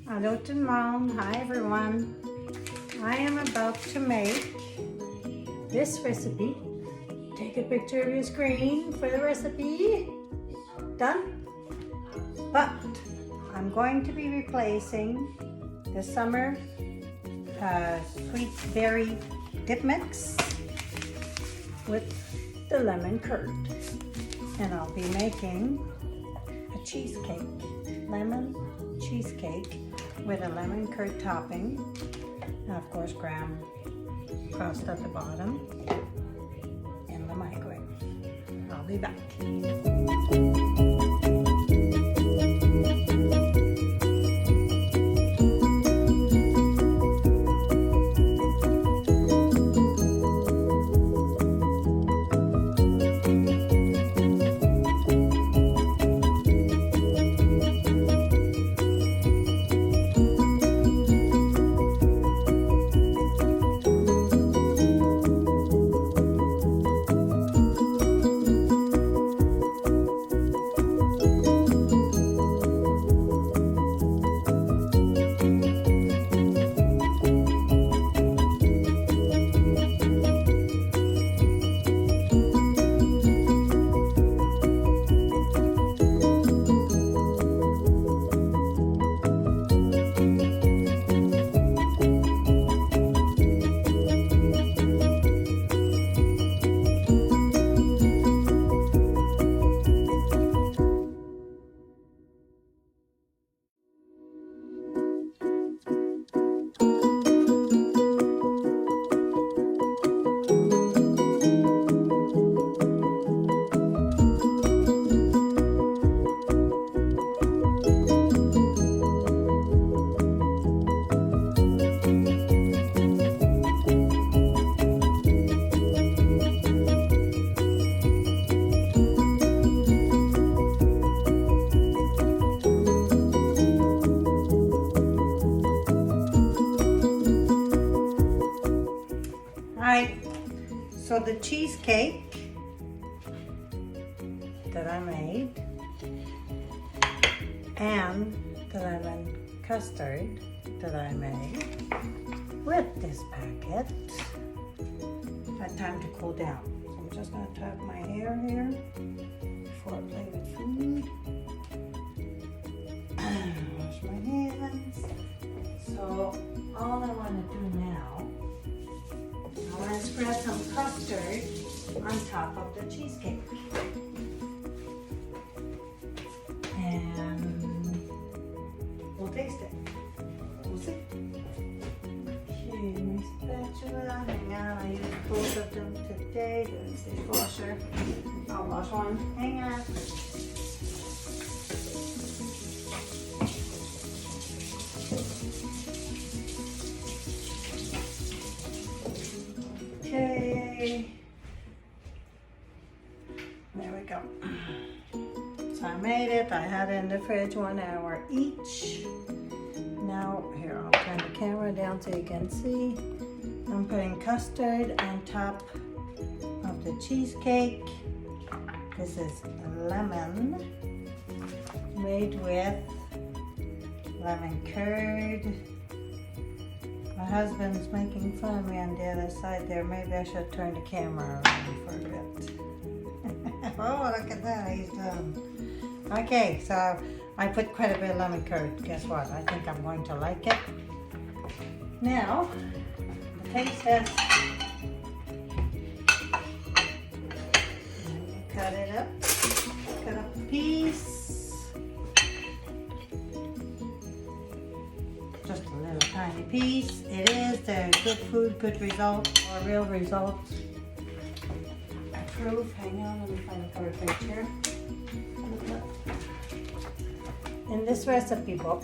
Hello to Mom. Hi everyone. I am about to make this recipe. Take a picture of your screen for the recipe. Done? But I'm going to be replacing the summer sweet berry dip mix with the lemon curd. And I'll be making a cheesecake, lemon cheesecake with a lemon curd topping, and of course graham crust at the bottom in the microwave. I'll be back. Alright, so the cheesecake that I made and the lemon custard that I made with this packet had time to cool down. So I'm just going to tug my hair here before I play with food. Wash my hands. So all I want to do now, I want to spread some custard on top of the cheesecake. And we'll taste it. We'll see. Okay, my spatula. Hang on, I used both of them today. The dishwasher. I'll wash one. Hang on. Okay, there we go. So I made it. I had it in the fridge 1 hour each. Now, here, I'll turn the camera down so you can see. I'm putting custard on top of the cheesecake. This is lemon made with lemon curd. My husband's making fun of me on the other side there. Maybe I should turn the camera around for a bit. Oh, look at that, he's done. Okay, so I put quite a bit of lemon curd. Guess what? I think I'm going to like it. Now, the taste test. Cut it up. Cut up a piece. Just a little tiny piece. It is the good food, good result, or real results. Proof. Hang on, let me find the cover page here. In this recipe book,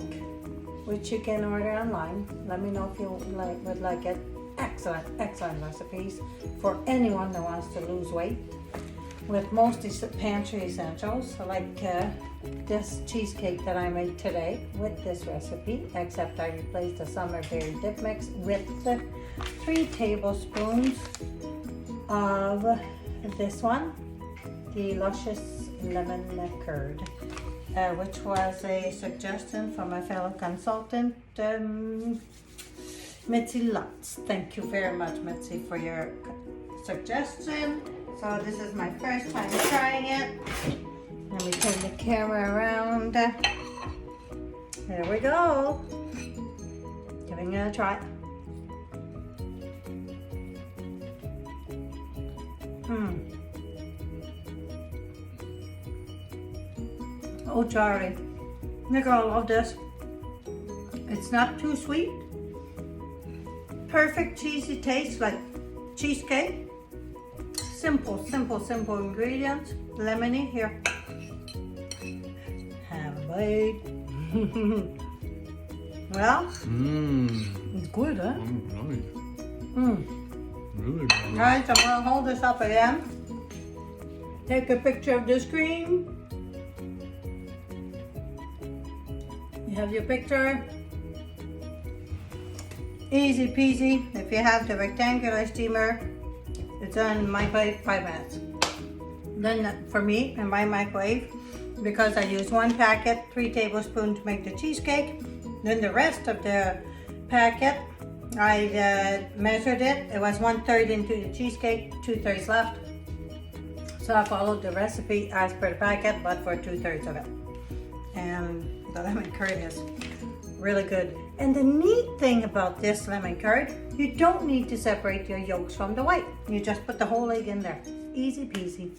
which you can order online, let me know if you would like it. Excellent, excellent recipes for anyone that wants to lose weight, with mostly pantry essentials, like this cheesecake that I made today with this recipe, except I replaced the summer berry dip mix with the 3 tablespoons of this one, the luscious lemon curd. which was a suggestion from a fellow consultant, Mitzi Lutz. Thank you very much, Mitzi, for your suggestion. So this is my first time trying it. Let me turn the camera around. There we go. Giving it a try. Oh, Charlie, you're gonna love this. It's not too sweet. Perfect cheesy taste, like cheesecake. Simple ingredients. Lemony, here. Have a bite. Well, it's good, huh? Really good. Alright, so I'm gonna hold this up again. Take a picture of the screen. You have your picture. Easy peasy. If you have the rectangular steamer, it's done in microwave 5 minutes. Then for me, in my microwave, because I use 1 packet, 3 tablespoons to make the cheesecake. Then the rest of the packet, I measured it. It was 1/3 into the cheesecake, 2/3 left. So I followed the recipe as per the packet, but for 2/3 of it. And the lemon curd is really good. And the neat thing about this lemon curd, you don't need to separate your yolks from the white. You just put the whole egg in there. Easy peasy.